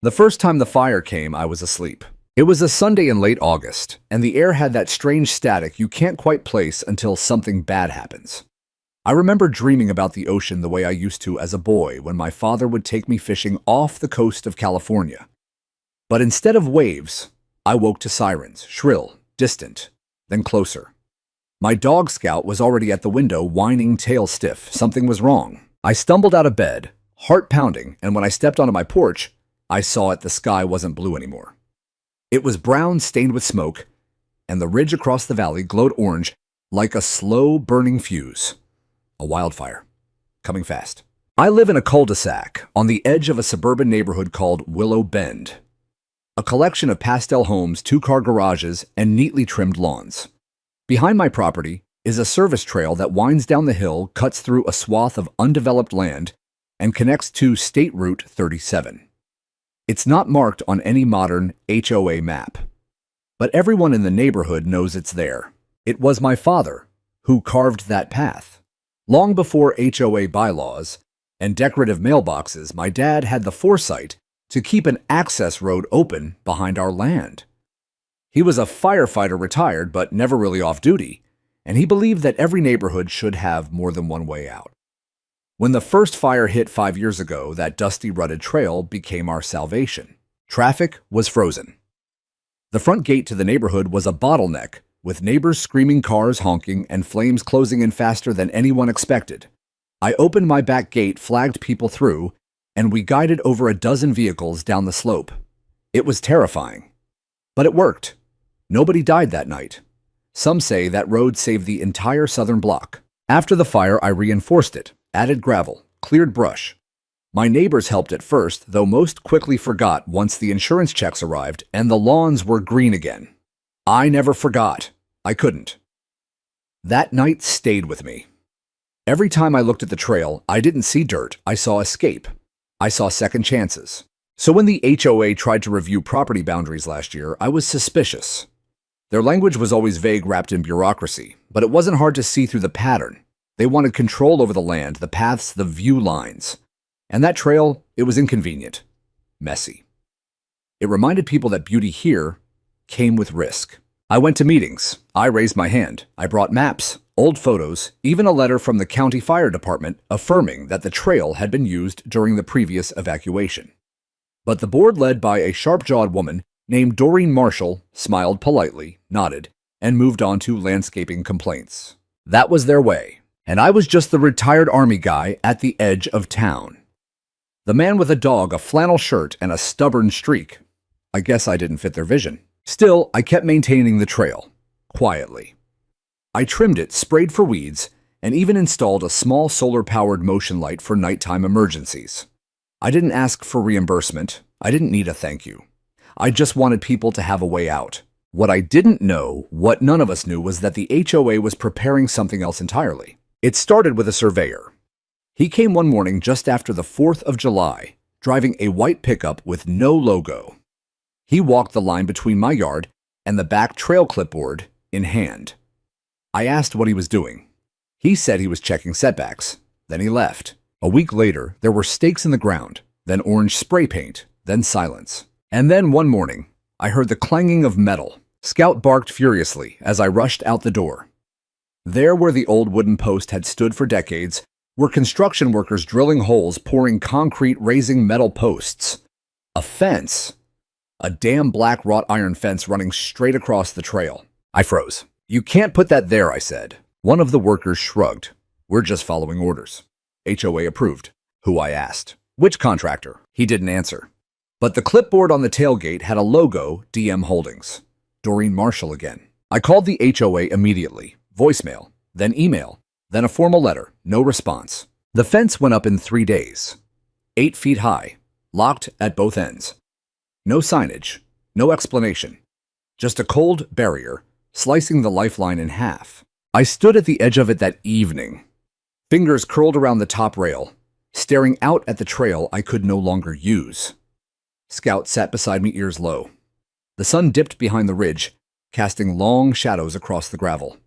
The first time the fire came, I was asleep. It was a Sunday in late August, and the air had that strange static you can't quite place until something bad happens. I remember dreaming about the ocean the way I used to as a boy when my father would take me fishing off the coast of California. But instead of waves, I woke to sirens, shrill, distant, then closer. My dog Scout was already at the window, whining tail stiff. Something was wrong. I stumbled out of bed, heart pounding, and when I stepped onto my porch, I saw the sky wasn't blue anymore. It was brown, stained with smoke, and the ridge across the valley glowed orange like a slow burning fuse. A wildfire. Coming fast. I live in a cul-de-sac on the edge of a suburban neighborhood called Willow Bend. A collection of pastel homes, two-car garages, and neatly trimmed lawns. Behind my property is a service trail that winds down the hill, cuts through a swath of undeveloped land, and connects to State Route 37. It's not marked on any modern HOA map, but everyone in the neighborhood knows it's there. It was my father who carved that path. Long before HOA bylaws and decorative mailboxes, my dad had the foresight to keep an access road open behind our land. He was a firefighter retired, but never really off duty, and he believed that every neighborhood should have more than one way out. When the first fire hit 5 years ago, that dusty, rutted trail became our salvation. Traffic was frozen. The front gate to the neighborhood was a bottleneck, with neighbors screaming, cars honking, and flames closing in faster than anyone expected. I opened my back gate, flagged people through, and we guided over a dozen vehicles down the slope. It was terrifying. But it worked. Nobody died that night. Some say that road saved the entire southern block. After the fire, I reinforced it, added gravel, cleared brush. My neighbors helped at first, though most quickly forgot once the insurance checks arrived and the lawns were green again. I never forgot. I couldn't. That night stayed with me. Every time I looked at the trail, I didn't see dirt, I saw escape. I saw second chances. So when the HOA tried to review property boundaries last year, I was suspicious. Their language was always vague, wrapped in bureaucracy, but it wasn't hard to see through the pattern. They wanted control over the land, the paths, the view lines. And that trail, it was inconvenient, messy. It reminded people that beauty here came with risk. I went to meetings. I raised my hand. I brought maps, old photos, even a letter from the county fire department affirming that the trail had been used during the previous evacuation. But the board, led by a sharp-jawed woman named Doreen Marshall, smiled politely, nodded, and moved on to landscaping complaints. That was their way, and I was just the retired Army guy at the edge of town. The man with a dog, a flannel shirt, and a stubborn streak. I guess I didn't fit their vision. Still, I kept maintaining the trail, quietly. I trimmed it, sprayed for weeds, and even installed a small solar-powered motion light for nighttime emergencies. I didn't ask for reimbursement. I didn't need a thank you. I just wanted people to have a way out. What I didn't know, what none of us knew, was that the HOA was preparing something else entirely. It started with a surveyor. He came one morning just after the 4th of July, driving a white pickup with no logo. He walked the line between my yard and the back trail clipboard in hand. I asked what he was doing. He said he was checking setbacks. Then he left. A week later, there were stakes in the ground, then orange spray paint, then silence. And then one morning, I heard the clanging of metal. Scout barked furiously as I rushed out the door. There, where the old wooden post had stood for decades, were construction workers drilling holes, pouring concrete, raising metal posts. A fence. A damn black wrought iron fence running straight across the trail. I froze. "You can't put that there," I said. One of the workers shrugged. "We're just following orders." HOA approved. Who, I asked. "Which contractor?" He didn't answer. But the clipboard on the tailgate had a logo, DM Holdings. Doreen Marshall again. I called the HOA immediately. Voicemail, then email, then a formal letter. No response. The fence went up in 3 days. 8 feet high, locked at both ends. No signage, no explanation. Just a cold barrier, slicing the lifeline in half. I stood at the edge of it that evening, fingers curled around the top rail, staring out at the trail I could no longer use. Scout sat beside me, ears low. The sun dipped behind the ridge, casting long shadows across the gravel.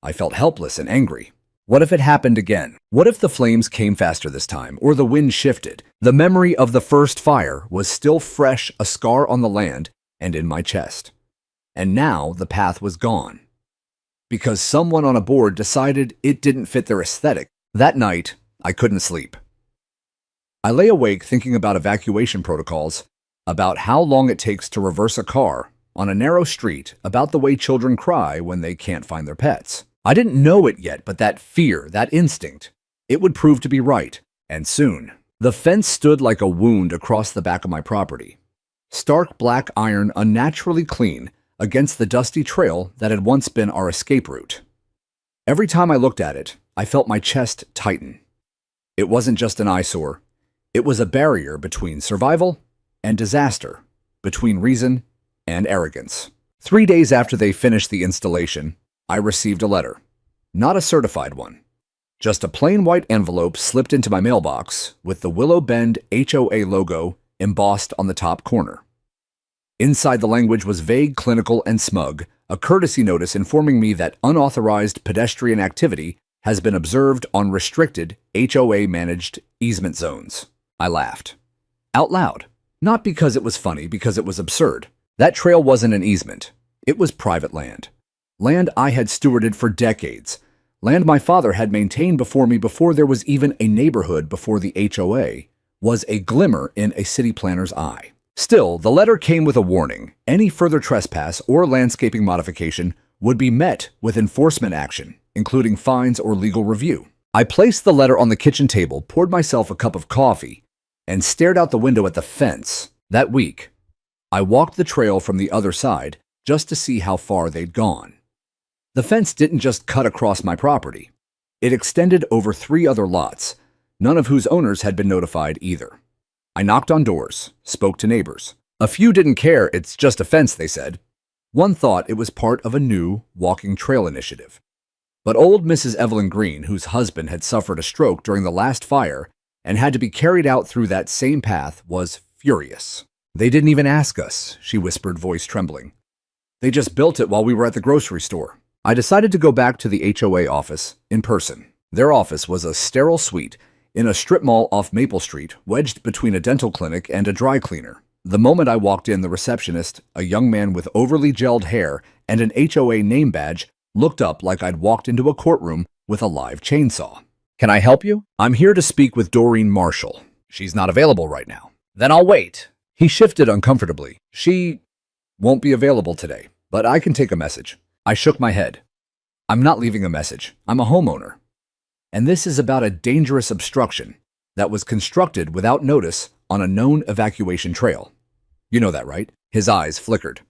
I felt helpless and angry. What if it happened again? What if the flames came faster this time, or the wind shifted? The memory of the first fire was still fresh, a scar on the land and in my chest. And now the path was gone. Because someone on a board decided it didn't fit their aesthetic. That night, I couldn't sleep. I lay awake thinking about evacuation protocols, about how long it takes to reverse a car on a narrow street, about the way children cry when they can't find their pets. I didn't know it yet, but that fear, that instinct, it would prove to be right, and soon. The fence stood like a wound across the back of my property. Stark black iron, unnaturally clean, against the dusty trail that had once been our escape route. Every time I looked at it, I felt my chest tighten. It wasn't just an eyesore. It was a barrier between survival and disaster, between reason and arrogance. 3 days after they finished the installation, I received a letter. Not a certified one. Just a plain white envelope slipped into my mailbox with the Willow Bend HOA logo embossed on the top corner. Inside, the language was vague, clinical, and smug, a courtesy notice informing me that unauthorized pedestrian activity has been observed on restricted HOA-managed easement zones. I laughed. Out loud. Not because it was funny, because it was absurd. That trail wasn't an easement. It was private land. Land I had stewarded for decades. Land my father had maintained before me before there was even a neighborhood before the HOA was a glimmer in a city planner's eye. Still, the letter came with a warning. Any further trespass or landscaping modification would be met with enforcement action, including fines or legal review. I placed the letter on the kitchen table, poured myself a cup of coffee, and stared out the window at the fence. That week, I walked the trail from the other side just to see how far they'd gone. The fence didn't just cut across my property. It extended over 3 other lots, none of whose owners had been notified either. I knocked on doors, spoke to neighbors. A few didn't care, it's just a fence, they said. One thought it was part of a new walking trail initiative. But old Mrs. Evelyn Green, whose husband had suffered a stroke during the last fire and had to be carried out through that same path, was furious. They didn't even ask us, she whispered, voice trembling. They just built it while we were at the grocery store. I decided to go back to the HOA office in person. Their office was a sterile suite in a strip mall off Maple Street, wedged between a dental clinic and a dry cleaner. The moment I walked in, the receptionist, a young man with overly gelled hair and an HOA name badge, looked up like I'd walked into a courtroom with a live chainsaw. Can I help you? I'm here to speak with Doreen Marshall. She's not available right now. Then I'll wait. He shifted uncomfortably. She won't be available today, but I can take a message. I shook my head. I'm not leaving a message. I'm a homeowner. And this is about a dangerous obstruction that was constructed without notice on a known evacuation trail. You know that, right? His eyes flickered.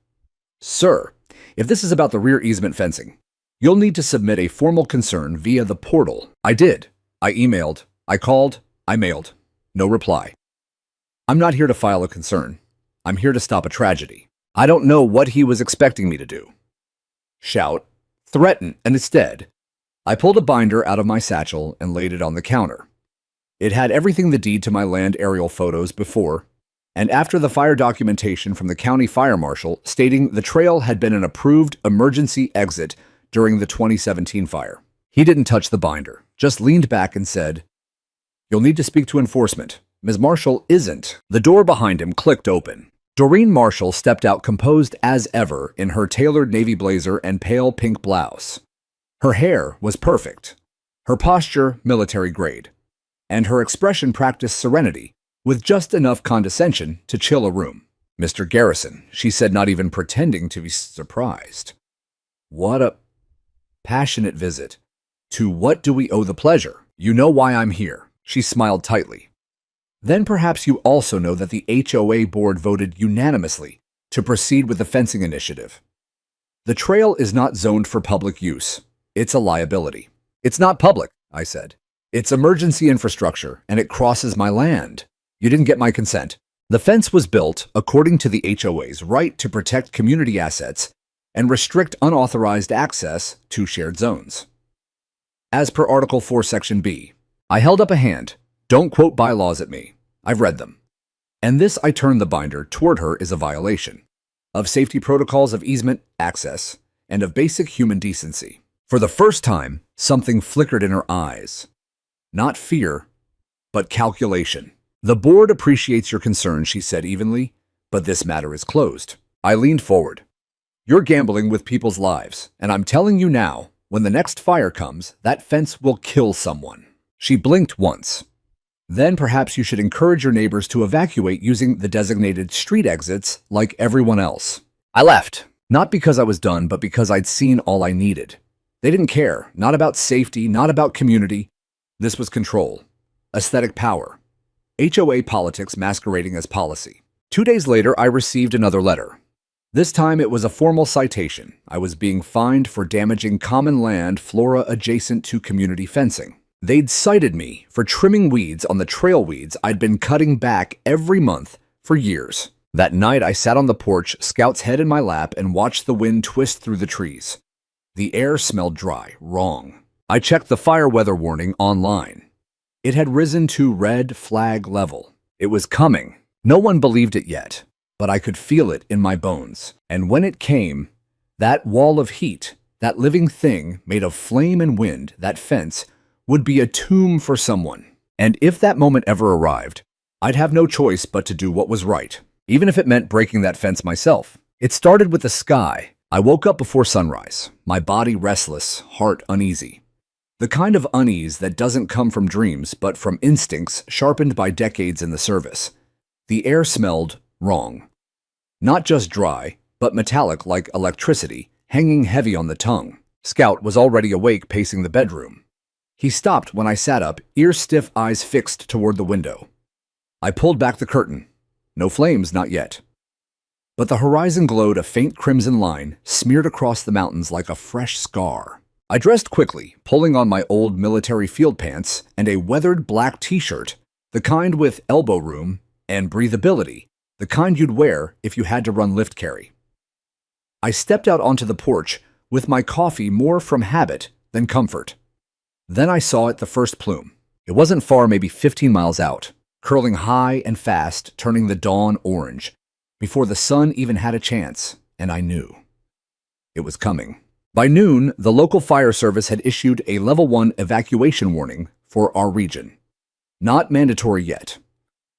Sir, if this is about the rear easement fencing, you'll need to submit a formal concern via the portal. I did. I emailed. I called. I mailed. No reply. I'm not here to file a concern. I'm here to stop a tragedy. I don't know what he was expecting me to do. Shout, threaten, and instead, I pulled a binder out of my satchel and laid it on the counter. It had everything the deed to my land aerial photos before and after the fire documentation from the county fire marshal stating the trail had been an approved emergency exit during the 2017 fire. He didn't touch the binder, just leaned back and said, "You'll need to speak to enforcement. Ms. Marshall isn't." The door behind him clicked open. Doreen Marshall stepped out composed as ever in her tailored navy blazer and pale pink blouse. Her hair was perfect, her posture military grade, and her expression practiced serenity with just enough condescension to chill a room. "Mr. Garrison," she said, not even pretending to be surprised. "What a passionate visit. To what do we owe the pleasure? You know why I'm here." She smiled tightly. "Then perhaps you also know that the HOA board voted unanimously to proceed with the fencing initiative. The trail is not zoned for public use. It's a liability." "It's not public," I said. "It's emergency infrastructure, and it crosses my land. You didn't get my consent." The fence was built according to the HOA's right to protect community assets and restrict unauthorized access to shared zones. As per Article 4, Section B, I held up a hand. Don't quote bylaws at me. I've read them. And this, I turned the binder toward her, is a violation of safety protocols of easement access and of basic human decency. For the first time, something flickered in her eyes. Not fear, but calculation. "The board appreciates your concern," she said evenly, "but this matter is closed." I leaned forward. "You're gambling with people's lives, and I'm telling you now, when the next fire comes, that fence will kill someone." She blinked once. "Then perhaps you should encourage your neighbors to evacuate using the designated street exits like everyone else." I left, not because I was done, but because I'd seen all I needed. They didn't care, not about safety, not about community. This was control, aesthetic power, HOA politics masquerading as policy. 2 days later, I received another letter. This time it was a formal citation. I was being fined for damaging common land flora adjacent to community fencing. They'd cited me for trimming weeds on the trail weeds I'd been cutting back every month for years. That night, I sat on the porch, Scout's head in my lap, and watched the wind twist through the trees. The air smelled dry, wrong. I checked the fire weather warning online. It had risen to red flag level. It was coming. No one believed it yet, but I could feel it in my bones. And when it came, that wall of heat, that living thing made of flame and wind, that fence, would be a tomb for someone. And if that moment ever arrived, I'd have no choice but to do what was right, even if it meant breaking that fence myself. It started with the sky. I woke up before sunrise, my body restless, heart uneasy. The kind of unease that doesn't come from dreams, but from instincts sharpened by decades in the service. The air smelled wrong. Not just dry, but metallic like electricity, hanging heavy on the tongue. Scout was already awake, pacing the bedroom. He stopped when I sat up, ear-stiff eyes fixed toward the window. I pulled back the curtain. No flames, not yet. But the horizon glowed a faint crimson line, smeared across the mountains like a fresh scar. I dressed quickly, pulling on my old military field pants and a weathered black t-shirt, the kind with elbow room and breathability, the kind you'd wear if you had to run lift carry. I stepped out onto the porch with my coffee more from habit than comfort. Then I saw it, the first plume. It wasn't far, maybe 15 miles out, curling high and fast, turning the dawn orange, before the sun even had a chance, and I knew. It was coming. By noon, the local fire service had issued a level 1 evacuation warning for our region. Not mandatory yet.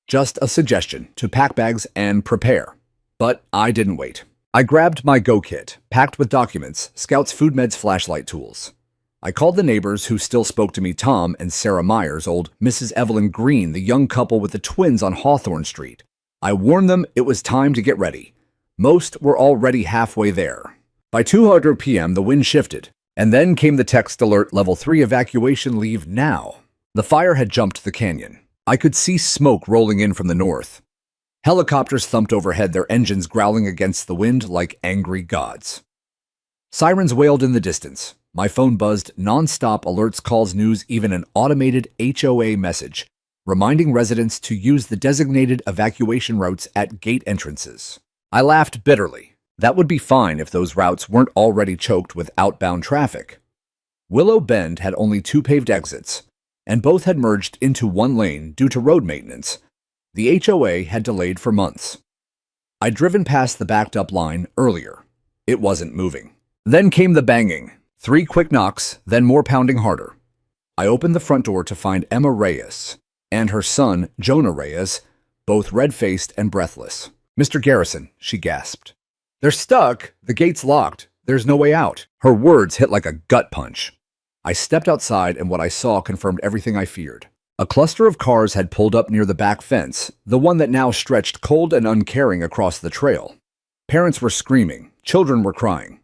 Just a suggestion to pack bags and prepare. But I didn't wait. I grabbed my go kit, packed with documents, Scout's food meds, flashlight tools. I called the neighbors who still spoke to me, Tom and Sarah Myers, old Mrs. Evelyn Green, the young couple with the twins on Hawthorne Street. I warned them it was time to get ready. Most were already halfway there. By 2:00 p.m., the wind shifted, and then came the text alert, level 3 evacuation, leave now. The fire had jumped the canyon. I could see smoke rolling in from the north. Helicopters thumped overhead, their engines growling against the wind like angry gods. Sirens wailed in the distance. My phone buzzed non-stop alerts, calls, news, even an automated HOA message, reminding residents to use the designated evacuation routes at gate entrances. I laughed bitterly. That would be fine if those routes weren't already choked with outbound traffic. Willow Bend had only 2 paved exits, and both had merged into 1 lane due to road maintenance. The HOA had delayed for months. I'd driven past the backed-up line earlier. It wasn't moving. Then came the banging. 3 quick knocks, then more pounding harder. I opened the front door to find Emma Reyes and her son, Jonah Reyes, both red-faced and breathless. "Mr. Garrison," she gasped. "They're stuck. The gate's locked. There's no way out." Her words hit like a gut punch. I stepped outside, and what I saw confirmed everything I feared. A cluster of cars had pulled up near the back fence, the one that now stretched cold and uncaring across the trail. Parents were screaming. Children were crying.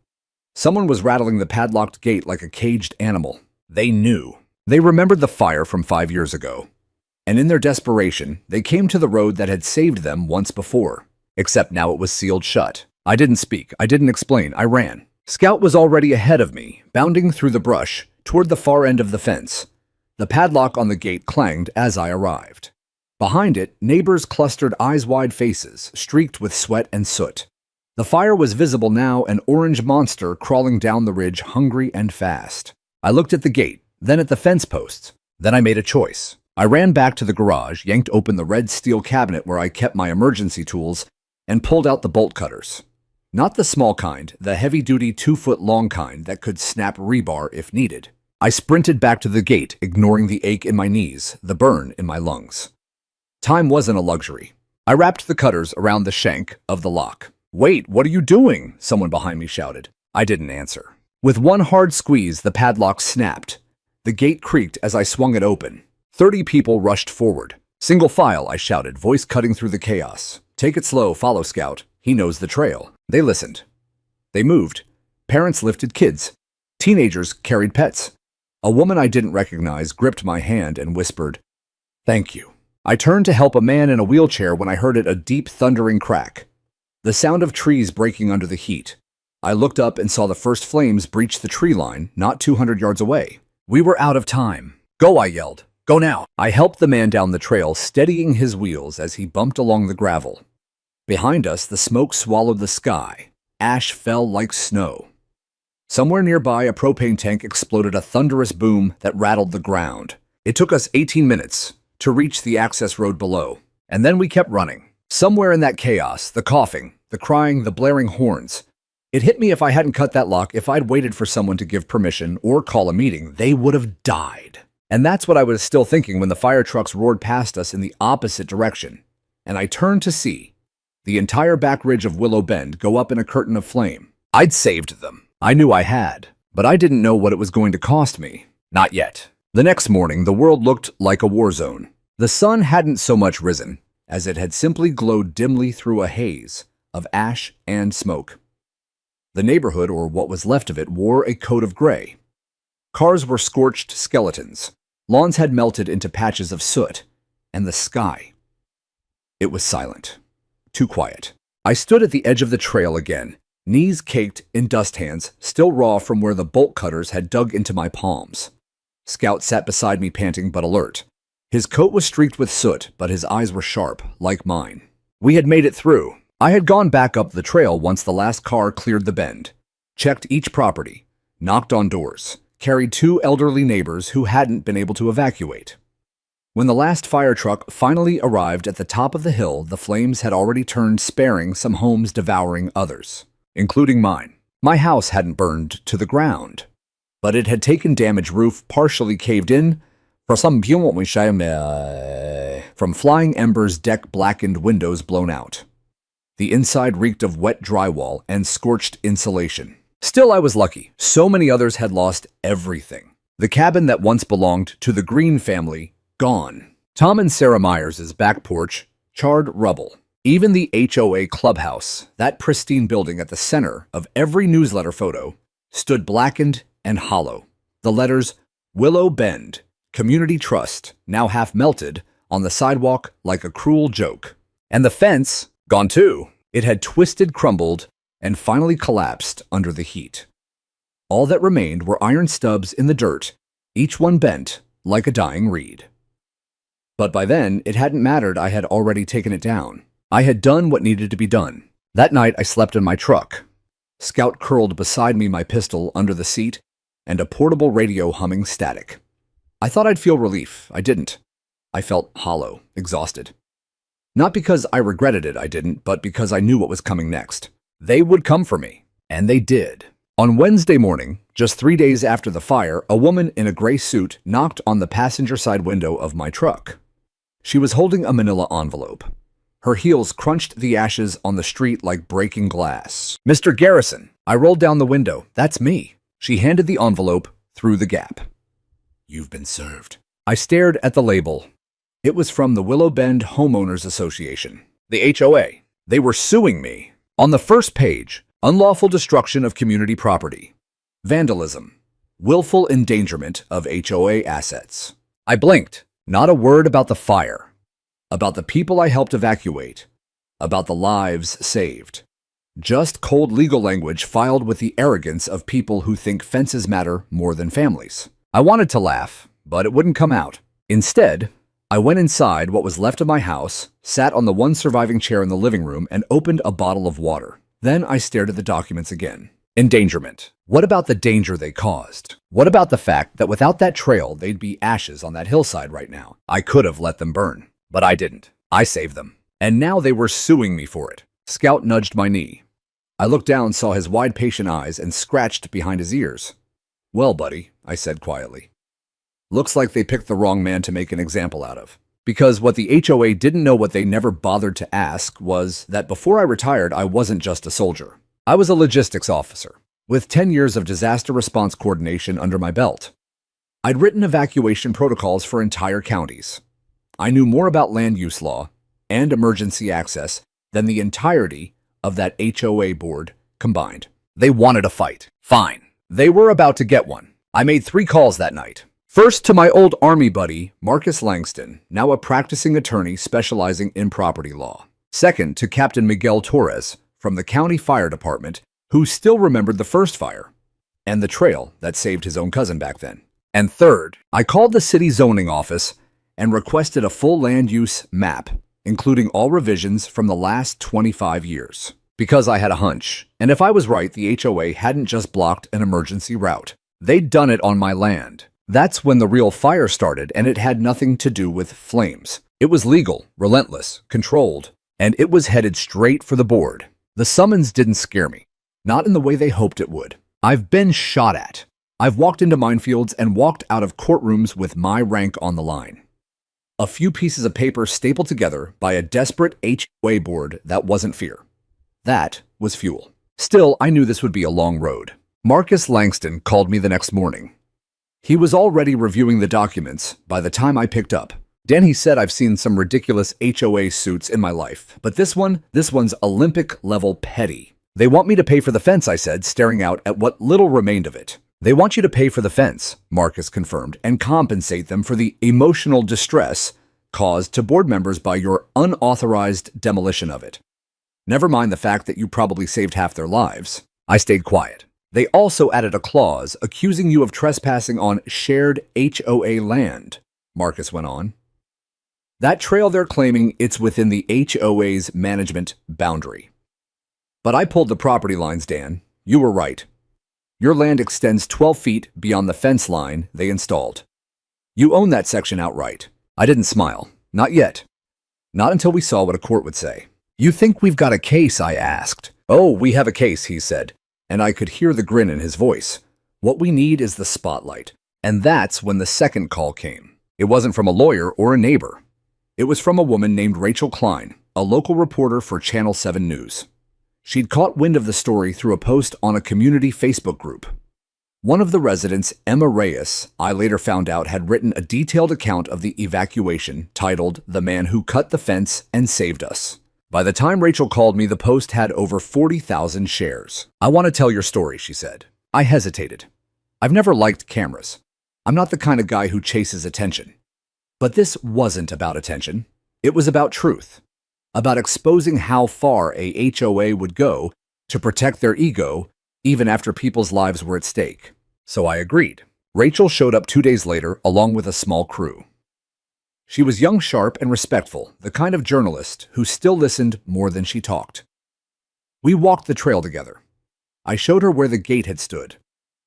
Someone was rattling the padlocked gate like a caged animal. They knew. They remembered the fire from 5 years ago. And in their desperation, they came to the road that had saved them once before. Except now it was sealed shut. I didn't speak. I didn't explain. I ran. Scout was already ahead of me, bounding through the brush toward the far end of the fence. The padlock on the gate clanged as I arrived. Behind it, neighbors clustered, eyes-wide faces, streaked with sweat and soot. The fire was visible now, an orange monster crawling down the ridge, hungry and fast. I looked at the gate, then at the fence posts. Then I made a choice. I ran back to the garage, yanked open the red steel cabinet where I kept my emergency tools, and pulled out the bolt cutters. Not the small kind, the heavy-duty 2-foot-long kind that could snap rebar if needed. I sprinted back to the gate, ignoring the ache in my knees, the burn in my lungs. Time wasn't a luxury. I wrapped the cutters around the shank of the lock. "Wait, what are you doing?" someone behind me shouted. I didn't answer. With one hard squeeze, the padlock snapped. The gate creaked as I swung it open. 30 people rushed forward. "Single file," I shouted, voice cutting through the chaos. "Take it slow, follow Scout. He knows the trail." They listened. They moved. Parents lifted kids. Teenagers carried pets. A woman I didn't recognize gripped my hand and whispered, "Thank you." I turned to help a man in a wheelchair when I heard a deep thundering crack. The sound of trees breaking under the heat. I looked up and saw the first flames breach the tree line, not 200 yards away. We were out of time. "Go," I yelled. "Go now." I helped the man down the trail, steadying his wheels as he bumped along the gravel. Behind us, the smoke swallowed the sky. Ash fell like snow. Somewhere nearby, a propane tank exploded, a thunderous boom that rattled the ground. It took us 18 minutes to reach the access road below, and then we kept running. Somewhere in that chaos, the coughing, the crying, the blaring horns, it hit me if I hadn't cut that lock, if I'd waited for someone to give permission or call a meeting, they would have died. And that's what I was still thinking when the fire trucks roared past us in the opposite direction, and I turned to see the entire back ridge of Willow Bend go up in a curtain of flame. I'd saved them. I knew I had, but I didn't know what it was going to cost me. Not yet. The next morning, the world looked like a war zone. The sun hadn't so much risen, as it had simply glowed dimly through a haze of ash and smoke. The neighborhood, or what was left of it, wore a coat of gray. Cars were scorched skeletons. Lawns had melted into patches of soot. And the sky. It was silent. Too quiet. I stood at the edge of the trail again, knees caked in dust hands, still raw from where the bolt cutters had dug into my palms. Scout sat beside me, panting but alert. His coat was streaked with soot, but his eyes were sharp, like mine. We had made it through. I had gone back up the trail once the last car cleared the bend, checked each property, knocked on doors, carried 2 elderly neighbors who hadn't been able to evacuate. When the last fire truck finally arrived at the top of the hill, the flames had already turned, sparing some homes, devouring others, including mine. My house hadn't burned to the ground, but it had taken damage, roof partially caved in, from flying embers, deck blackened, windows blown out. The inside reeked of wet drywall and scorched insulation. Still, I was lucky. So many others had lost everything. The cabin that once belonged to the Green family, gone. Tom and Sarah Myers' back porch, charred rubble. Even the HOA clubhouse, that pristine building at the center of every newsletter photo, stood blackened and hollow. The letters, Willow Bend, Community Trust, now half melted on the sidewalk like a cruel joke. And the fence, gone too. It had twisted, crumbled, and finally collapsed under the heat. All that remained were iron stubs in the dirt, each one bent like a dying reed. But by then, it hadn't mattered. I had already taken it down. I had done what needed to be done. That night, I slept in my truck. Scout curled beside me, my pistol under the seat, and a portable radio humming static. I thought I'd feel relief. I didn't. I felt hollow, exhausted. Not because I regretted it, I didn't, but because I knew what was coming next. They would come for me, and they did. On Wednesday morning, just 3 days after the fire, a woman in a gray suit knocked on the passenger side window of my truck. She was holding a manila envelope. Her heels crunched the ashes on the street like breaking glass. "Mr. Garrison." I rolled down the window. "That's me." She handed the envelope through the gap. "You've been served." I stared at the label. It was from the Willow Bend Homeowners Association, the HOA. They were suing me. On the first page, unlawful destruction of community property, vandalism, willful endangerment of HOA assets. I blinked. Not a word about the fire, about the people I helped evacuate, about the lives saved. Just cold legal language filed with the arrogance of people who think fences matter more than families. I wanted to laugh, but it wouldn't come out. Instead, I went inside what was left of my house, sat on the one surviving chair in the living room, and opened a bottle of water. Then I stared at the documents again. Endangerment. What about the danger they caused? What about the fact that without that trail, they'd be ashes on that hillside right now? I could have let them burn, but I didn't. I saved them. And now they were suing me for it. Scout nudged my knee. I looked down, saw his wide, patient eyes, and scratched behind his ears. "Well, buddy," I said quietly. "Looks like they picked the wrong man to make an example out of." Because what the HOA didn't know, what they never bothered to ask, was that before I retired, I wasn't just a soldier. I was a logistics officer, with 10 years of disaster response coordination under my belt. I'd written evacuation protocols for entire counties. I knew more about land use law and emergency access than the entirety of that HOA board combined. They wanted a fight. Fine. They were about to get one. I made 3 calls that night. First, to my old Army buddy, Marcus Langston, now a practicing attorney specializing in property law. Second, to Captain Miguel Torres from the county fire department, who still remembered the first fire and the trail that saved his own cousin back then. And third, I called the city zoning office and requested a full land use map, including all revisions from the last 25 years. Because I had a hunch, and if I was right, the HOA hadn't just blocked an emergency route. They'd done it on my land. That's when the real fire started, and it had nothing to do with flames. It was legal, relentless, controlled, and it was headed straight for the board. The summons didn't scare me, not in the way they hoped it would. I've been shot at. I've walked into minefields and walked out of courtrooms with my rank on the line. A few pieces of paper stapled together by a desperate HOA board, that wasn't fear. That was fuel. Still, I knew this would be a long road. Marcus Langston called me the next morning. He was already reviewing the documents by the time I picked up. "Dan," he said, "I've seen some ridiculous HOA suits in my life, but this one's Olympic-level petty. They want me to pay for the fence," I said, staring out at what little remained of it. "They want you to pay for the fence," Marcus confirmed, "and compensate them for the emotional distress caused to board members by your unauthorized demolition of it. Never mind the fact that you probably saved half their lives." I stayed quiet. "They also added a clause accusing you of trespassing on shared HOA land," Marcus went on. "That trail, they're claiming it's within the HOA's management boundary. But I pulled the property lines, Dan. You were right. Your land extends 12 feet beyond the fence line they installed. You own that section outright." I didn't smile. Not yet. Not until we saw what a court would say. "You think we've got a case?" I asked. "Oh, we have a case," he said, and I could hear the grin in his voice. "What we need is the spotlight." And that's when the second call came. It wasn't from a lawyer or a neighbor. It was from a woman named Rachel Klein, a local reporter for Channel 7 News. She'd caught wind of the story through a post on a community Facebook group. One of the residents, Emma Reyes, I later found out had written a detailed account of the evacuation titled "The Man Who Cut the Fence and Saved Us." By the time Rachel called me, the post had over 40,000 shares. "I want to tell your story," she said. I hesitated. I've never liked cameras. I'm not the kind of guy who chases attention. But this wasn't about attention. It was about truth. About exposing how far a HOA would go to protect their ego, even after people's lives were at stake. So I agreed. Rachel showed up 2 days later, along with a small crew. She was young, sharp, and respectful, the kind of journalist who still listened more than she talked. We walked the trail together. I showed her where the gate had stood,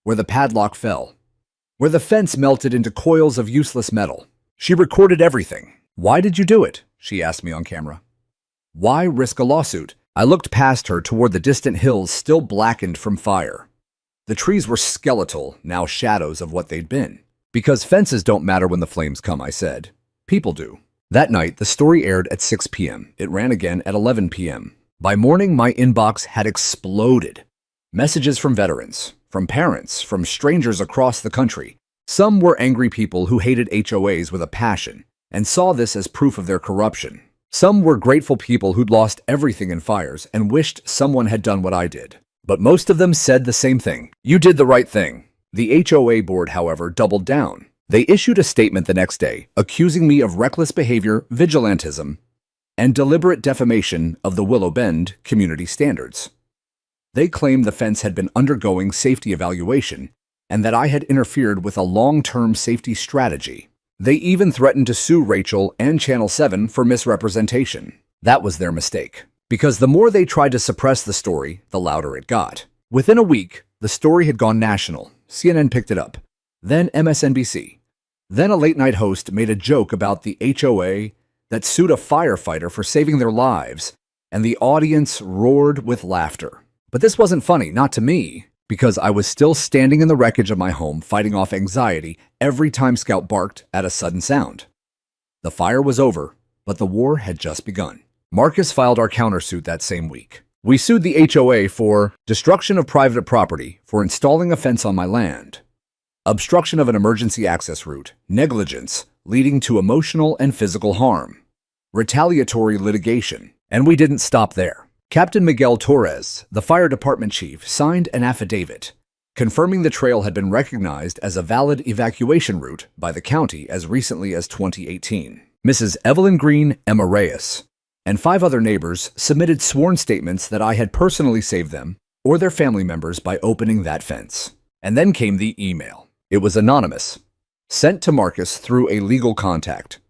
where the padlock fell, where the fence melted into coils of useless metal. She recorded everything. "Why did you do it?" she asked me on camera. "Why risk a lawsuit?" I looked past her toward the distant hills still blackened from fire. The trees were skeletal, now shadows of what they'd been. "Because fences don't matter when the flames come," I said. "People do." That night, the story aired at 6 p.m. It ran again at 11 p.m. By morning, my inbox had exploded. Messages from veterans, from parents, from strangers across the country. Some were angry people who hated HOAs with a passion and saw this as proof of their corruption. Some were grateful people who'd lost everything in fires and wished someone had done what I did. But most of them said the same thing. "You did the right thing." The HOA board, however, doubled down. They issued a statement the next day, accusing me of reckless behavior, vigilantism, and deliberate defamation of the Willow Bend community standards. They claimed the fence had been undergoing safety evaluation and that I had interfered with a long-term safety strategy. They even threatened to sue Rachel and Channel 7 for misrepresentation. That was their mistake, because the more they tried to suppress the story, the louder it got. Within a week, the story had gone national. CNN picked it up. Then MSNBC. Then a late-night host made a joke about the HOA that sued a firefighter for saving their lives, and the audience roared with laughter. But this wasn't funny, not to me, because I was still standing in the wreckage of my home fighting off anxiety every time Scout barked at a sudden sound. The fire was over, but the war had just begun. Marcus filed our countersuit that same week. We sued the HOA for destruction of private property for installing a fence on my land, obstruction of an emergency access route, negligence leading to emotional and physical harm, retaliatory litigation, and we didn't stop there. Captain Miguel Torres, the fire department chief, signed an affidavit confirming the trail had been recognized as a valid evacuation route by the county as recently as 2018. Mrs. Evelyn Green, Emma Reyes, and 5 other neighbors submitted sworn statements that I had personally saved them or their family members by opening that fence. And then came the email. It was anonymous, sent to Marcus through a legal contact.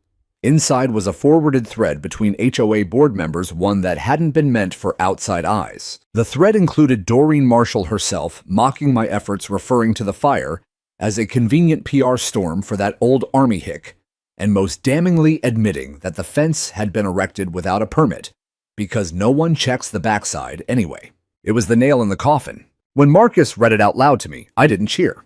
Inside was a forwarded thread between HOA board members, one that hadn't been meant for outside eyes. The thread included Doreen Marshall herself mocking my efforts, referring to the fire as a convenient PR storm for that old army hick, and most damningly admitting that the fence had been erected without a permit because no one checks the backside anyway. It was the nail in the coffin. When Marcus read it out loud to me, I didn't cheer.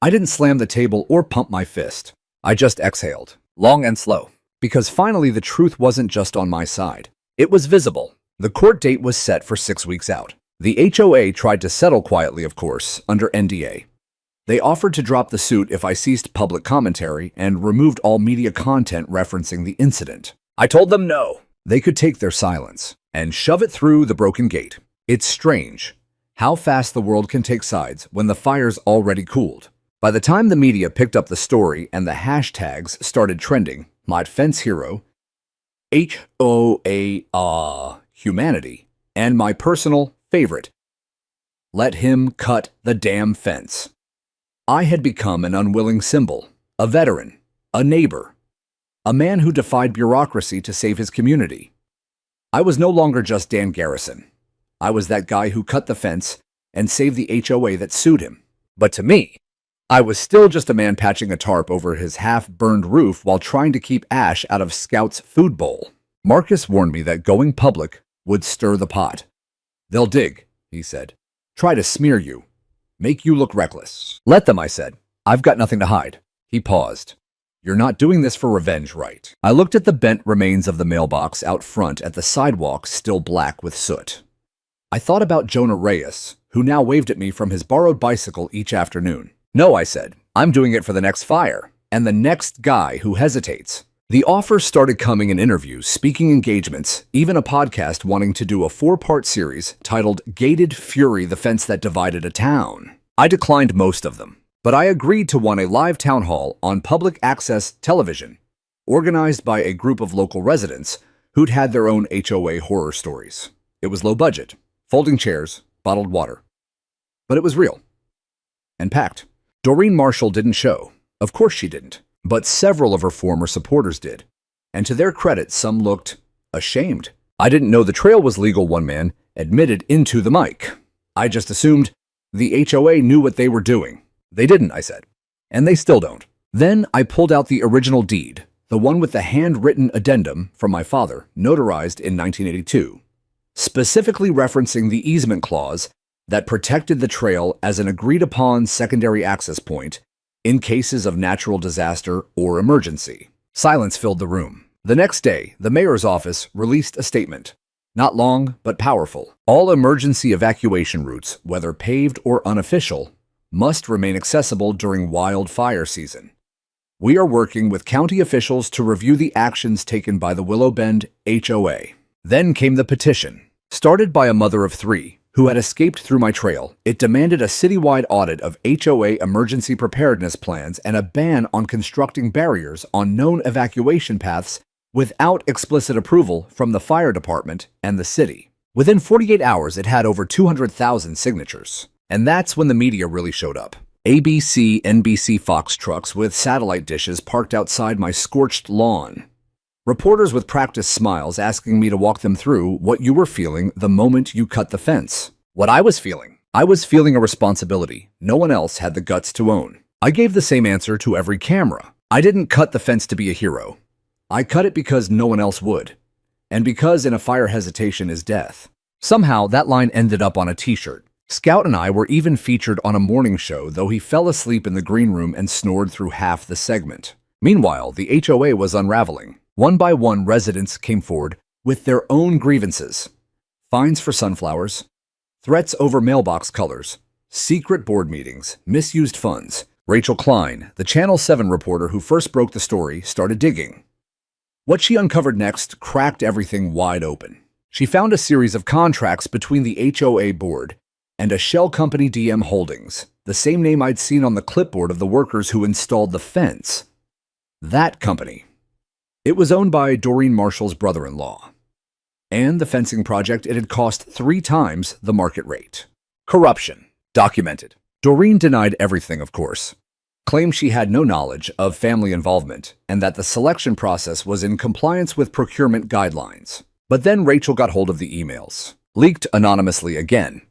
I didn't slam the table or pump my fist. I just exhaled, long and slow. Because finally the truth wasn't just on my side. It was visible. The court date was set for 6 weeks out. The HOA tried to settle quietly, of course, under NDA. They offered to drop the suit if I ceased public commentary and removed all media content referencing the incident. I told them no. They could take their silence and shove it through the broken gate. It's strange how fast the world can take sides when the fire's already cooled. By the time the media picked up the story and the hashtags started trending, my fence hero, HOA humanity, and my personal favorite, let him cut the damn fence. I had become an unwilling symbol, a veteran, a neighbor, a man who defied bureaucracy to save his community. I was no longer just Dan Garrison. I was that guy who cut the fence and saved the HOA that sued him. But to me, I was still just a man patching a tarp over his half-burned roof while trying to keep ash out of Scout's food bowl. Marcus warned me that going public would stir the pot. They'll dig, he said. Try to smear you. Make you look reckless. Let them, I said. I've got nothing to hide. He paused. You're not doing this for revenge, right? I looked at the bent remains of the mailbox out front at the sidewalk still black with soot. I thought about Jonah Reyes, who now waved at me from his borrowed bicycle each afternoon. No, I said, I'm doing it for the next fire, and the next guy who hesitates. The offers started coming in interviews, speaking engagements, even a podcast wanting to do a 4-part series titled Gated Fury, the Fence That Divided a Town. I declined most of them, but I agreed to one a live town hall on public access television, organized by a group of local residents who'd had their own HOA horror stories. It was low budget, folding chairs, bottled water. But it was real and packed. Doreen Marshall didn't show. Of course she didn't. But several of her former supporters did. And to their credit, some looked ashamed. I didn't know the trail was legal, one man admitted into the mic. I just assumed the HOA knew what they were doing. They didn't, I said. And they still don't. Then I pulled out the original deed, the one with the handwritten addendum from my father, notarized in 1982, specifically referencing the easement clause that protected the trail as an agreed-upon secondary access point in cases of natural disaster or emergency. Silence filled the room. The next day, the mayor's office released a statement. Not long, but powerful. All emergency evacuation routes, whether paved or unofficial, must remain accessible during wildfire season. We are working with county officials to review the actions taken by the Willow Bend HOA. Then came the petition. Started by a mother of 3, who had escaped through my trail, it demanded a citywide audit of HOA emergency preparedness plans and a ban on constructing barriers on known evacuation paths without explicit approval from the fire department and the city. Within 48 hours, it had over 200,000 signatures. And that's when the media really showed up. ABC, NBC, Fox trucks with satellite dishes parked outside my scorched lawn. Reporters with practiced smiles asking me to walk them through what you were feeling the moment you cut the fence. What I was feeling a responsibility no one else had the guts to own. I gave the same answer to every camera. I didn't cut the fence to be a hero. I cut it because no one else would. And because in a fire hesitation is death. Somehow, that line ended up on a t-shirt. Scout and I were even featured on a morning show, though he fell asleep in the green room and snored through half the segment. Meanwhile, the HOA was unraveling. One by one, residents came forward with their own grievances. Fines for sunflowers, threats over mailbox colors, secret board meetings, misused funds. Rachel Klein, the Channel 7 reporter who first broke the story, started digging. What she uncovered next cracked everything wide open. She found a series of contracts between the HOA board and a shell company, DM Holdings, the same name I'd seen on the clipboard of the workers who installed the fence. That company. It was owned by Doreen Marshall's brother-in-law. And the fencing project, it had cost 3 times the market rate. Corruption. Documented. Doreen denied everything, of course. Claimed she had no knowledge of family involvement and that the selection process was in compliance with procurement guidelines. But then Rachel got hold of the emails, leaked anonymously again,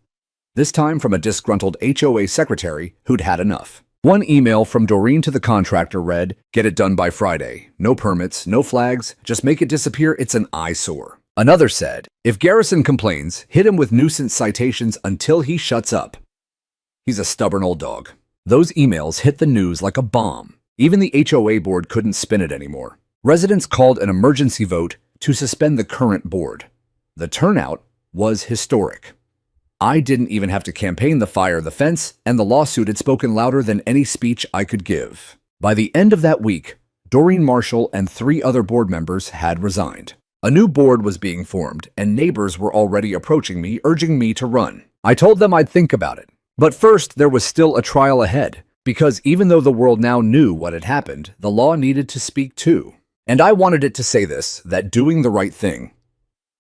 this time from a disgruntled HOA secretary who'd had enough. One email from Doreen to the contractor read, "Get it done by Friday. No permits, no flags, just make it disappear, it's an eyesore." Another said, "If Garrison complains, hit him with nuisance citations until he shuts up. He's a stubborn old dog." Those emails hit the news like a bomb. Even the HOA board couldn't spin it anymore. Residents called an emergency vote to suspend the current board. The turnout was historic. I didn't even have to campaign the fire, the fence, and the lawsuit had spoken louder than any speech I could give. By the end of that week, Doreen Marshall and 3 other board members had resigned. A new board was being formed, and neighbors were already approaching me, urging me to run. I told them I'd think about it. But first, there was still a trial ahead, because even though the world now knew what had happened, the law needed to speak too. And I wanted it to say this, that doing the right thing,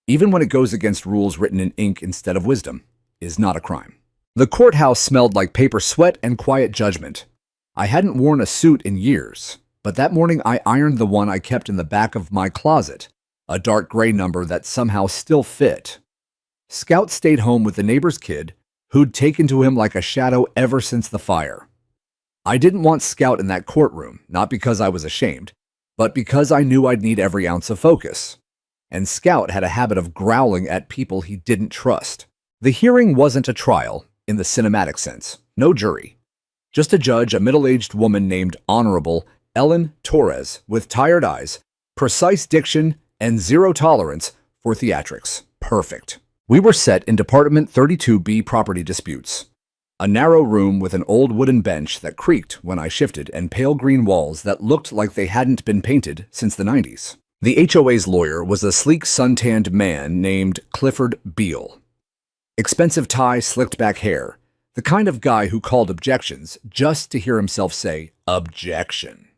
even when it goes against rules written in ink instead of wisdom, is not a crime. The courthouse smelled like paper sweat and quiet judgment. I hadn't worn a suit in years, but that morning I ironed the one I kept in the back of my closet, a dark gray number that somehow still fit. Scout stayed home with the neighbor's kid, who'd taken to him like a shadow ever since the fire. I didn't want Scout in that courtroom, not because I was ashamed, but because I knew I'd need every ounce of focus. And Scout had a habit of growling at people he didn't trust. The hearing wasn't a trial, in the cinematic sense. No jury. Just a judge, a middle-aged woman named Honorable Ellen Torres, with tired eyes, precise diction, and zero tolerance for theatrics. Perfect. We were set in Department 32B property disputes. A narrow room with an old wooden bench that creaked when I shifted and pale green walls that looked like they hadn't been painted since the 90s. The HOA's lawyer was a sleek, suntanned man named Clifford Beale. Expensive tie, slicked back hair. The kind of guy who called objections just to hear himself say, "Objection."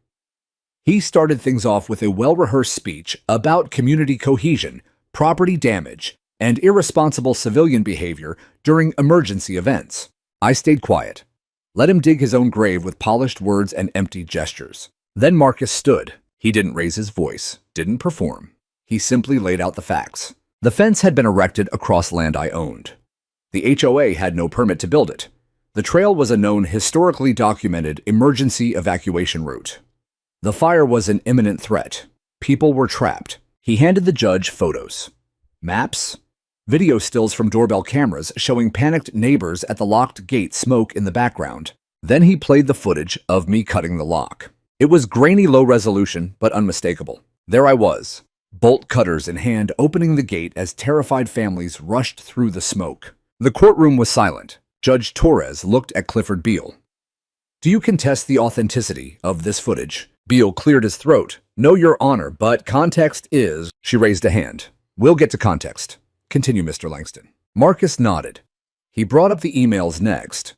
He started things off with a well-rehearsed speech about community cohesion, property damage, and irresponsible civilian behavior during emergency events. I stayed quiet. Let him dig his own grave with polished words and empty gestures. Then Marcus stood. He didn't raise his voice, didn't perform. He simply laid out the facts. The fence had been erected across land I owned. The HOA had no permit to build it. The trail was a known, historically documented emergency evacuation route. The fire was an imminent threat. People were trapped. He handed the judge photos. Maps? Video stills from doorbell cameras showing panicked neighbors at the locked gate, smoke in the background. Then he played the footage of me cutting the lock. It was grainy, low resolution, but unmistakable. There I was, bolt cutters in hand, opening the gate as terrified families rushed through the smoke. The courtroom was silent. Judge Torres looked at Clifford Beale. "Do you contest the authenticity of this footage?" Beale cleared his throat. "No, Your Honor, but context is..." She raised a hand. "We'll get to context. Continue, Mr. Langston." Marcus nodded. He brought up the emails next.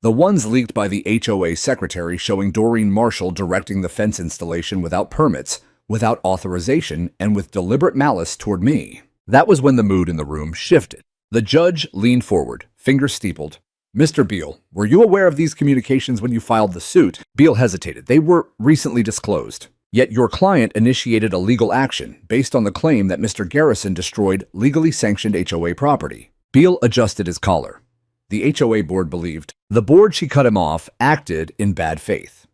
The ones leaked by the HOA secretary showing Doreen Marshall directing the fence installation without permits, without authorization, and with deliberate malice toward me. That was when the mood in the room shifted. The judge leaned forward, fingers steepled. "Mr. Beale, were you aware of these communications when you filed the suit?" Beale hesitated. "They were recently disclosed. Yet your client initiated a legal action based on the claim that Mr. Garrison destroyed legally sanctioned HOA property." Beale adjusted his collar. The HOA board believed the board she cut him off acted in bad faith.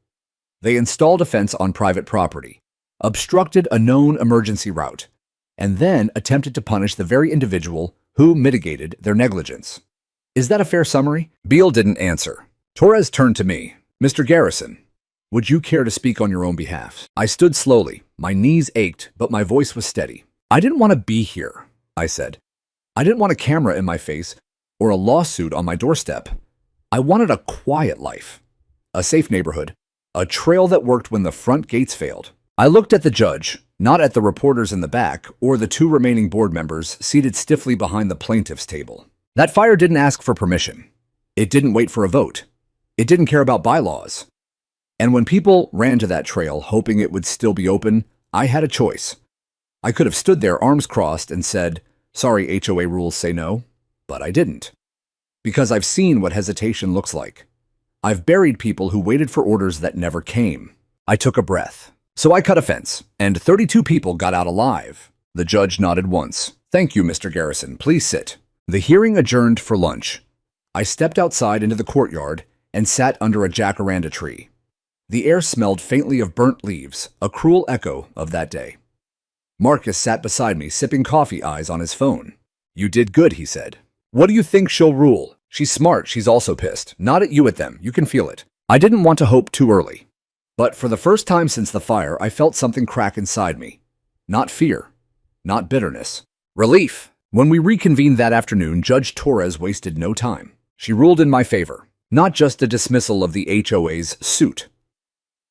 They installed a fence on private property, obstructed a known emergency route, and then attempted to punish the very individual who mitigated their negligence. Is that a fair summary? Beale didn't answer. Torres turned to me. Mr. Garrison, would you care to speak on your own behalf? I stood slowly. My knees ached, but my voice was steady. I didn't want to be here, I said. I didn't want a camera in my face or a lawsuit on my doorstep. I wanted a quiet life, a safe neighborhood, a trail that worked when the front gates failed. I looked at the judge, not at the reporters in the back or the two remaining board members seated stiffly behind the plaintiff's table. That fire didn't ask for permission. It didn't wait for a vote. It didn't care about bylaws. And when people ran to that trail hoping it would still be open, I had a choice. I could have stood there arms crossed and said, sorry, HOA rules say no, but I didn't. Because I've seen what hesitation looks like. I've buried people who waited for orders that never came. I took a breath. So I cut a fence, and 32 people got out alive. The judge nodded once. Thank you, Mr. Garrison. Please sit. The hearing adjourned for lunch. I stepped outside into the courtyard and sat under a jacaranda tree. The air smelled faintly of burnt leaves, a cruel echo of that day. Marcus sat beside me, sipping coffee, eyes on his phone. You did good, he said. What do you think she'll rule? She's smart, she's also pissed. Not at you, at them. You can feel it. I didn't want to hope too early. But for the first time since the fire, I felt something crack inside me. Not fear. Not bitterness. Relief. When we reconvened that afternoon, Judge Torres wasted no time. She ruled in my favor. Not just a dismissal of the HOA's suit.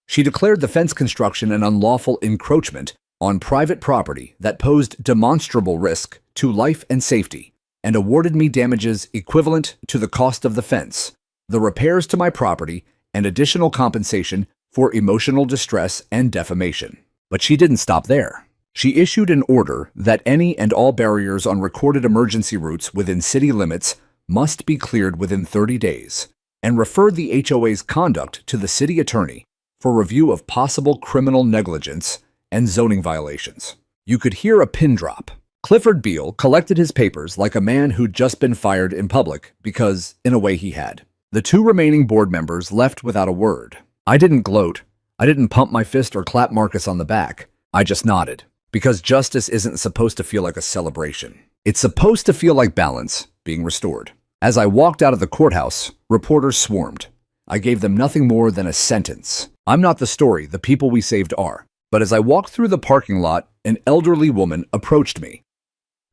She declared the fence construction an unlawful encroachment on private property that posed demonstrable risk to life and safety, and awarded me damages equivalent to the cost of the fence, the repairs to my property, and additional compensation for emotional distress and defamation. But she didn't stop there. She issued an order that any and all barriers on recorded emergency routes within city limits must be cleared within 30 days, and referred the HOA's conduct to the city attorney for review of possible criminal negligence and zoning violations. You could hear a pin drop. Clifford Beale collected his papers like a man who'd just been fired in public because, in a way, he had. The two remaining board members left without a word. I didn't gloat. I didn't pump my fist or clap Marcus on the back. I just nodded. Because justice isn't supposed to feel like a celebration. It's supposed to feel like balance being restored. As I walked out of the courthouse, reporters swarmed. I gave them nothing more than a sentence. I'm not the story, the people we saved are. But as I walked through the parking lot, an elderly woman approached me.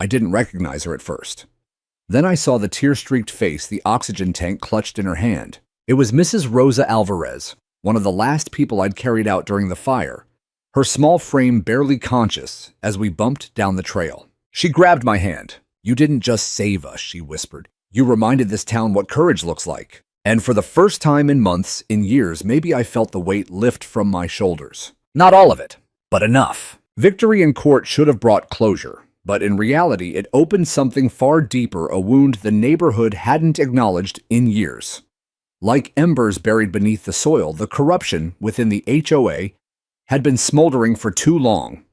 I didn't recognize her at first. Then I saw the tear-streaked face, the oxygen tank clutched in her hand. It was Mrs. Rosa Alvarez, one of the last people I'd carried out during the fire, her small frame barely conscious as we bumped down the trail. She grabbed my hand. You didn't just save us, she whispered. You reminded this town what courage looks like. And for the first time in months, in years, maybe I felt the weight lift from my shoulders. Not all of it, but enough. Victory in court should have brought closure, but in reality, it opened something far deeper, a wound the neighborhood hadn't acknowledged in years. Like embers buried beneath the soil, the corruption within the HOA had been smoldering for too long,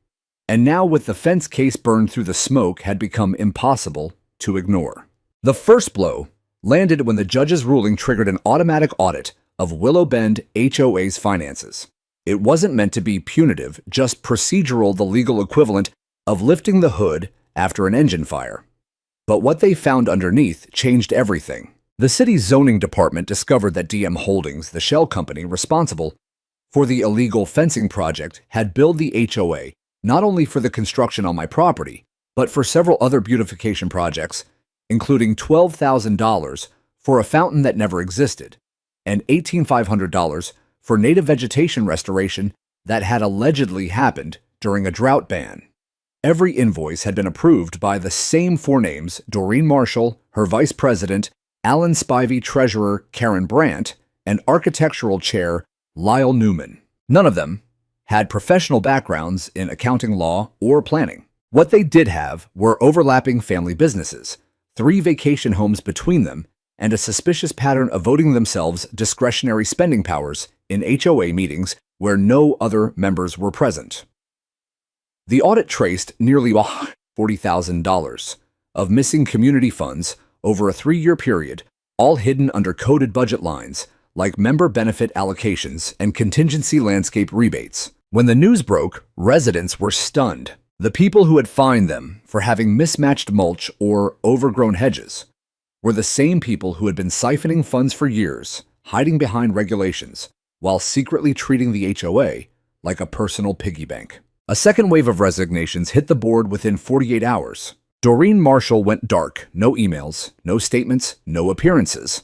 and now with the fence case burned through the smoke had become impossible to ignore. The first blow landed when the judge's ruling triggered an automatic audit of Willow Bend HOA's finances. It wasn't meant to be punitive, just procedural, the legal equivalent of lifting the hood after an engine fire. But what they found underneath changed everything. The city's zoning department discovered that DM Holdings, the shell company responsible for the illegal fencing project, had billed the HOA not only for the construction on my property, but for several other beautification projects, including $12,000 for a fountain that never existed, and $18,500 for native vegetation restoration that had allegedly happened during a drought ban. Every invoice had been approved by the same four names: Doreen Marshall, her vice president, Alan Spivey, treasurer Karen Brandt, and architectural chair Lyle Newman. None of them had professional backgrounds in accounting, law, or planning. What they did have were overlapping family businesses, 3 vacation homes between them, and a suspicious pattern of voting themselves discretionary spending powers in HOA meetings where no other members were present. The audit traced nearly $40,000 of missing community funds over a 3-year period, all hidden under coded budget lines like member benefit allocations and contingency landscape rebates. When the news broke, residents were stunned. The people who had fined them for having mismatched mulch or overgrown hedges were the same people who had been siphoning funds for years, hiding behind regulations, while secretly treating the HOA like a personal piggy bank. A second wave of resignations hit the board within 48 hours. Doreen Marshall went dark. No emails, no statements, no appearances.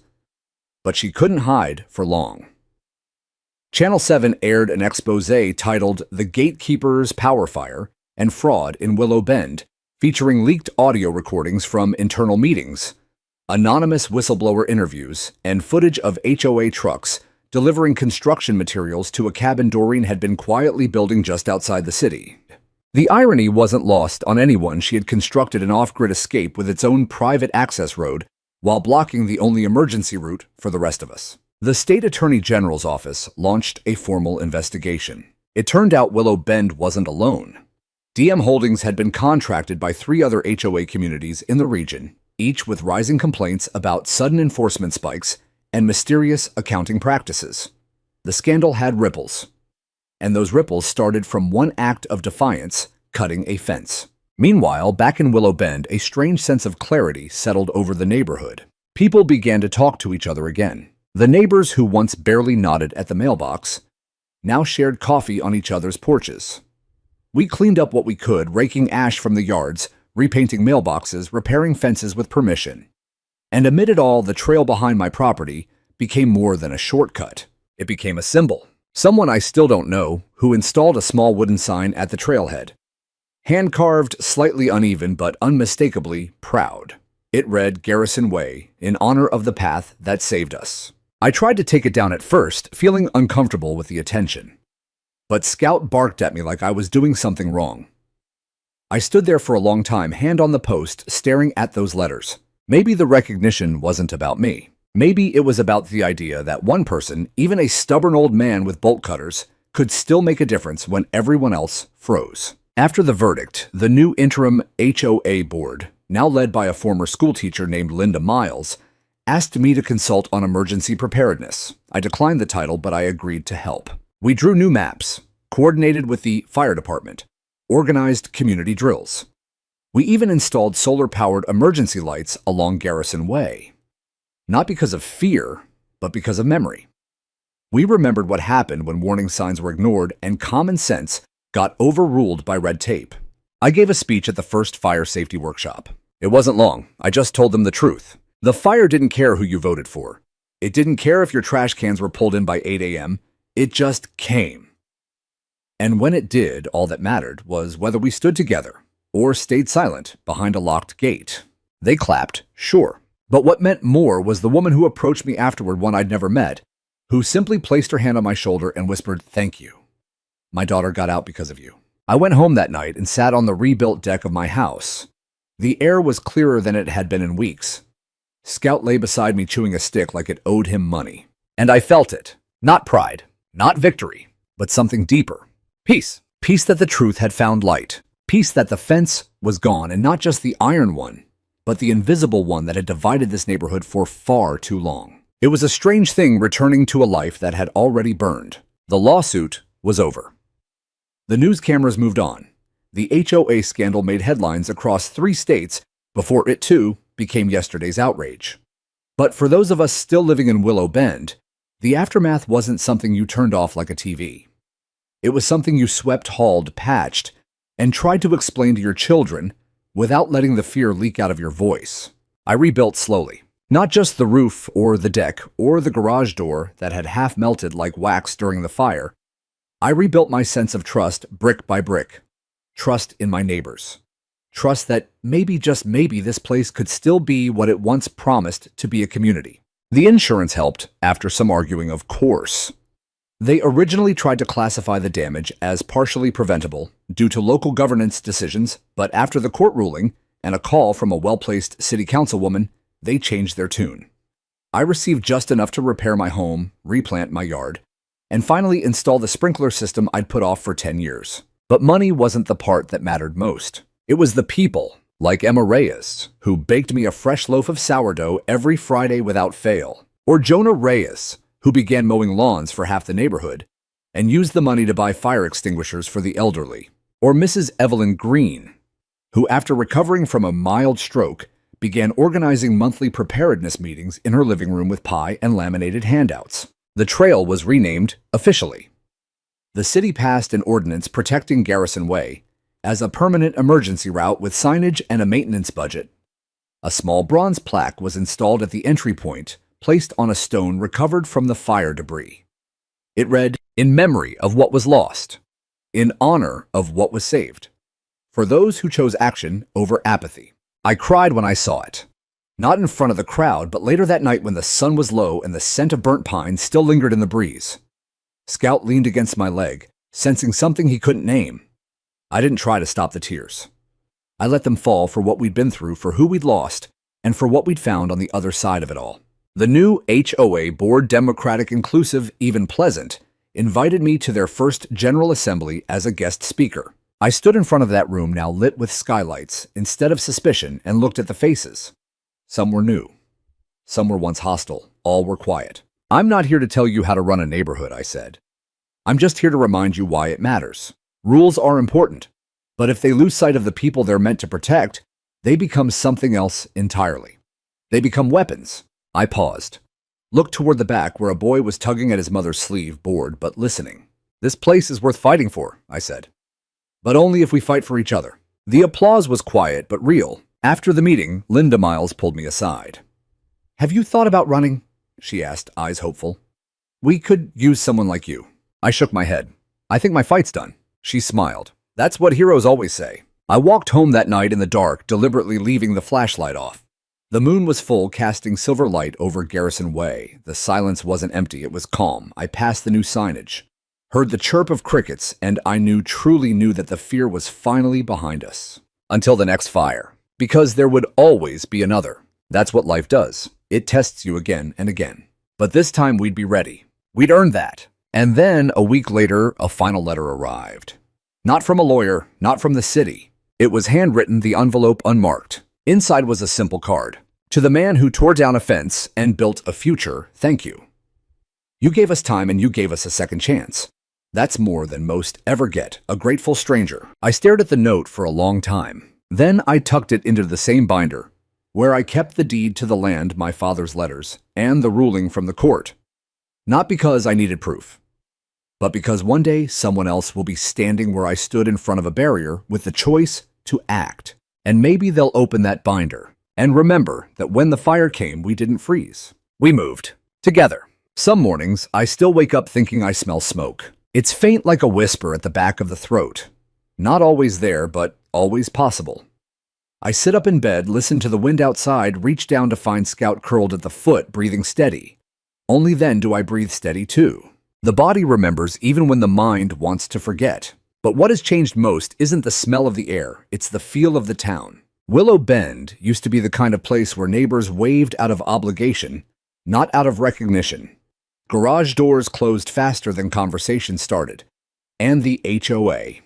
But she couldn't hide for long. Channel 7 aired an exposé titled The Gatekeepers' Power Fire and Fraud in Willow Bend, featuring leaked audio recordings from internal meetings, anonymous whistleblower interviews, and footage of HOA trucks delivering construction materials to a cabin Doreen had been quietly building just outside the city. The irony wasn't lost on anyone. She had constructed an off-grid escape with its own private access road while blocking the only emergency route for the rest of us. The State Attorney General's office launched a formal investigation. It turned out Willow Bend wasn't alone. DM Holdings had been contracted by 3 other HOA communities in the region, each with rising complaints about sudden enforcement spikes and mysterious accounting practices. The scandal had ripples, and those ripples started from one act of defiance, cutting a fence. Meanwhile, back in Willow Bend, a strange sense of clarity settled over the neighborhood. People began to talk to each other again. The neighbors who once barely nodded at the mailbox now shared coffee on each other's porches. We cleaned up what we could, raking ash from the yards, repainting mailboxes, repairing fences with permission. And amid it all, the trail behind my property became more than a shortcut. It became a symbol. Someone I still don't know who installed a small wooden sign at the trailhead. Hand-carved, slightly uneven, but unmistakably proud. It read Garrison Way, in honor of the path that saved us. I tried to take it down at first, feeling uncomfortable with the attention. But Scout barked at me like I was doing something wrong. I stood there for a long time, hand on the post, staring at those letters. Maybe the recognition wasn't about me. Maybe it was about the idea that one person, even a stubborn old man with bolt cutters, could still make a difference when everyone else froze. After the verdict, the new interim HOA board, now led by a former schoolteacher named Linda Miles, asked me to consult on emergency preparedness. I declined the title, but I agreed to help. We drew new maps, coordinated with the fire department, organized community drills. We even installed solar-powered emergency lights along Garrison Way. Not because of fear, but because of memory. We remembered what happened when warning signs were ignored and common sense got overruled by red tape. I gave a speech at the first fire safety workshop. It wasn't long. I just told them the truth. The fire didn't care who you voted for. It didn't care if your trash cans were pulled in by 8 a.m. It just came. And when it did, all that mattered was whether we stood together or stayed silent behind a locked gate. They clapped, sure. But what meant more was the woman who approached me afterward, one I'd never met, who simply placed her hand on my shoulder and whispered, "Thank you. My daughter got out because of you." I went home that night and sat on the rebuilt deck of my house. The air was clearer than it had been in weeks. Scout lay beside me chewing a stick like it owed him money. And I felt it. Not pride, not victory, but something deeper. Peace. Peace that the truth had found light. Peace that the fence was gone, and not just the iron one, but the invisible one that had divided this neighborhood for far too long. It was a strange thing returning to a life that had already burned. The lawsuit was over. The news cameras moved on. The HOA scandal made headlines across 3 states before it, too, became yesterday's outrage. But for those of us still living in Willow Bend, the aftermath wasn't something you turned off like a TV. It was something you swept, hauled, patched, and tried to explain to your children without letting the fear leak out of your voice. I rebuilt slowly. Not just the roof or the deck or the garage door that had half melted like wax during the fire. I rebuilt my sense of trust brick by brick. Trust in my neighbors. Trust that maybe, just maybe, this place could still be what it once promised to be, a community. The insurance helped, after some arguing, of course. They originally tried to classify the damage as partially preventable due to local governance decisions, but after the court ruling and a call from a well-placed city councilwoman, they changed their tune. I received just enough to repair my home, replant my yard, and finally install the sprinkler system I'd put off for 10 years. But money wasn't the part that mattered most. It was the people, like Emma Reyes, who baked me a fresh loaf of sourdough every Friday without fail, or Jonah Reyes, who began mowing lawns for half the neighborhood and used the money to buy fire extinguishers for the elderly. Or Mrs. Evelyn Green, who, after recovering from a mild stroke, began organizing monthly preparedness meetings in her living room with pie and laminated handouts. The trail was renamed officially. The city passed an ordinance protecting Garrison Way as a permanent emergency route with signage and a maintenance budget. A small bronze plaque was installed at the entry point, placed on a stone recovered from the fire debris. It read, "In memory of what was lost, in honor of what was saved, for those who chose action over apathy." I cried when I saw it. Not in front of the crowd, but later that night when the sun was low and the scent of burnt pine still lingered in the breeze. Scout leaned against my leg, sensing something he couldn't name. I didn't try to stop the tears. I let them fall for what we'd been through, for who we'd lost, and for what we'd found on the other side of it all. The new HOA Board, democratic, inclusive, even pleasant, invited me to their first General Assembly as a guest speaker. I stood in front of that room now lit with skylights instead of suspicion and looked at the faces. Some were new. Some were once hostile. All were quiet. "I'm not here to tell you how to run a neighborhood," I said. "I'm just here to remind you why it matters. Rules are important, but if they lose sight of the people they're meant to protect, they become something else entirely. They become weapons." I paused, looked toward the back where a boy was tugging at his mother's sleeve, bored but listening. "This place is worth fighting for," I said. "But only if we fight for each other." The applause was quiet but real. After the meeting, Linda Miles pulled me aside. "Have you thought about running?" she asked, eyes hopeful. "We could use someone like you." I shook my head. "I think my fight's done." She smiled. "That's what heroes always say." I walked home that night in the dark, deliberately leaving the flashlight off. The moon was full, casting silver light over Garrison Way. The silence wasn't empty, it was calm. I passed the new signage, heard the chirp of crickets, and I truly knew that the fear was finally behind us. Until the next fire. Because there would always be another. That's what life does. It tests you again and again. But this time we'd be ready. We'd earned that. And then, a week later, a final letter arrived. Not from a lawyer, not from the city. It was handwritten, the envelope unmarked. Inside was a simple card. "To the man who tore down a fence and built a future, thank you. You gave us time and you gave us a second chance. That's more than most ever get, a grateful stranger." I stared at the note for a long time. Then I tucked it into the same binder, where I kept the deed to the land, my father's letters, and the ruling from the court. Not because I needed proof, but because one day someone else will be standing where I stood in front of a barrier with the choice to act. And maybe they'll open that binder and remember that when the fire came, we didn't freeze. We moved. Together. Some mornings, I still wake up thinking I smell smoke. It's faint like a whisper at the back of the throat. Not always there, but always possible. I sit up in bed, listen to the wind outside, reach down to find Scout curled at the foot, breathing steady. Only then do I breathe steady too. The body remembers even when the mind wants to forget. But what has changed most isn't the smell of the air, it's the feel of the town. Willow Bend used to be the kind of place where neighbors waved out of obligation, not out of recognition. Garage doors closed faster than conversation started. And the HOA.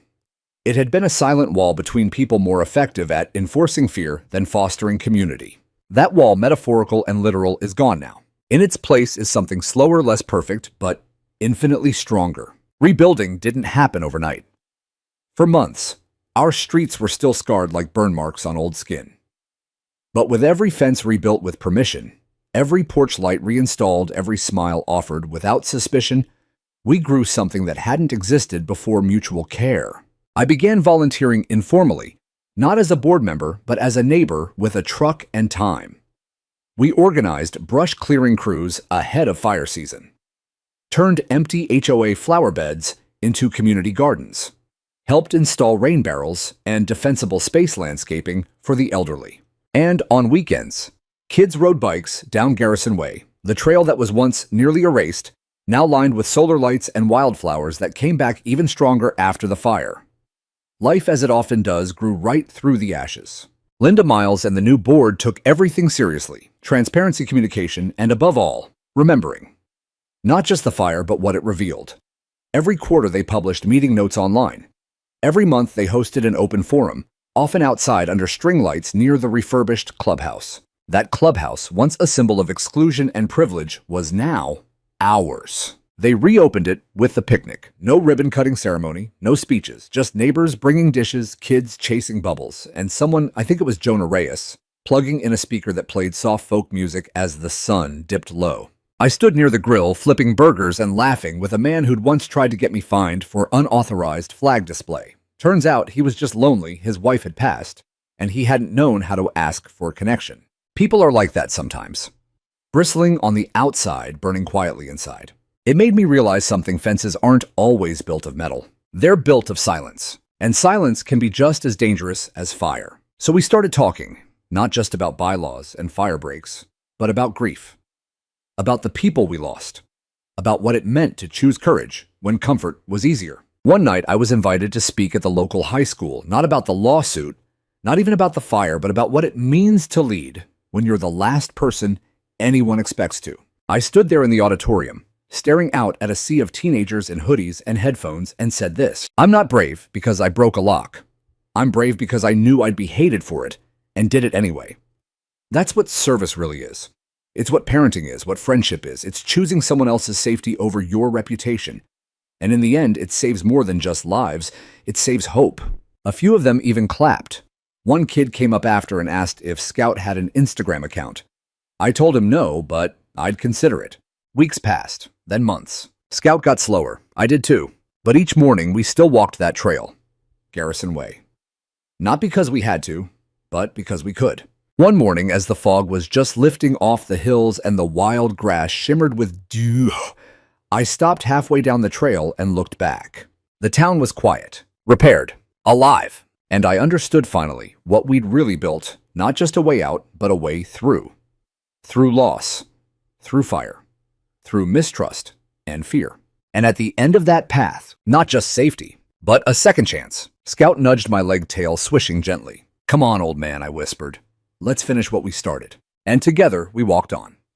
It had been a silent wall between people, more effective at enforcing fear than fostering community. That wall, metaphorical and literal, is gone now. In its place is something slower, less perfect, but infinitely stronger. Rebuilding didn't happen overnight. For months, our streets were still scarred like burn marks on old skin. But with every fence rebuilt with permission, every porch light reinstalled, every smile offered without suspicion, we grew something that hadn't existed before: mutual care. I began volunteering informally, not as a board member, but as a neighbor with a truck and time. We organized brush clearing crews ahead of fire season, turned empty HOA flower beds into community gardens, helped install rain barrels and defensible space landscaping for the elderly. And on weekends, kids rode bikes down Garrison Way, the trail that was once nearly erased, now lined with solar lights and wildflowers that came back even stronger after the fire. Life, as it often does, grew right through the ashes. Linda Miles and the new board took everything seriously: transparency, communication, and above all, remembering. Not just the fire, but what it revealed. Every quarter they published meeting notes online. Every month they hosted an open forum, often outside under string lights near the refurbished clubhouse. That clubhouse, once a symbol of exclusion and privilege, was now ours. They reopened it with the picnic. No ribbon-cutting ceremony, no speeches, just neighbors bringing dishes, kids chasing bubbles, and someone, I think it was Jonah Reyes, plugging in a speaker that played soft folk music as the sun dipped low. I stood near the grill, flipping burgers and laughing with a man who'd once tried to get me fined for unauthorized flag display. Turns out he was just lonely, his wife had passed, and he hadn't known how to ask for connection. People are like that sometimes. Bristling on the outside, burning quietly inside. It made me realize something: fences aren't always built of metal. They're built of silence. And silence can be just as dangerous as fire. So we started talking, not just about bylaws and fire breaks, but about grief. About the people we lost. About what it meant to choose courage when comfort was easier. One night I was invited to speak at the local high school, not about the lawsuit, not even about the fire, but about what it means to lead when you're the last person anyone expects to. I stood there in the auditorium, staring out at a sea of teenagers in hoodies and headphones, and said this: I'm not brave because I broke a lock. I'm brave because I knew I'd be hated for it and did it anyway. That's what service really is. It's what parenting is, what friendship is. It's choosing someone else's safety over your reputation. And in the end, it saves more than just lives. It saves hope. A few of them even clapped. One kid came up after and asked if Scout had an Instagram account. I told him no, but I'd consider it. Weeks passed, then months. Scout got slower. I did too. But each morning, we still walked that trail. Garrison Way. Not because we had to, but because we could. One morning, as the fog was just lifting off the hills and the wild grass shimmered with dew, I stopped halfway down the trail and looked back. The town was quiet, repaired, alive, and I understood finally what we'd really built, not just a way out, but a way through. Through loss, through fire, through mistrust and fear. And at the end of that path, not just safety, but a second chance. Scout nudged my leg, tail swishing gently. Come on, old man, I whispered. Let's finish what we started. And together we walked on.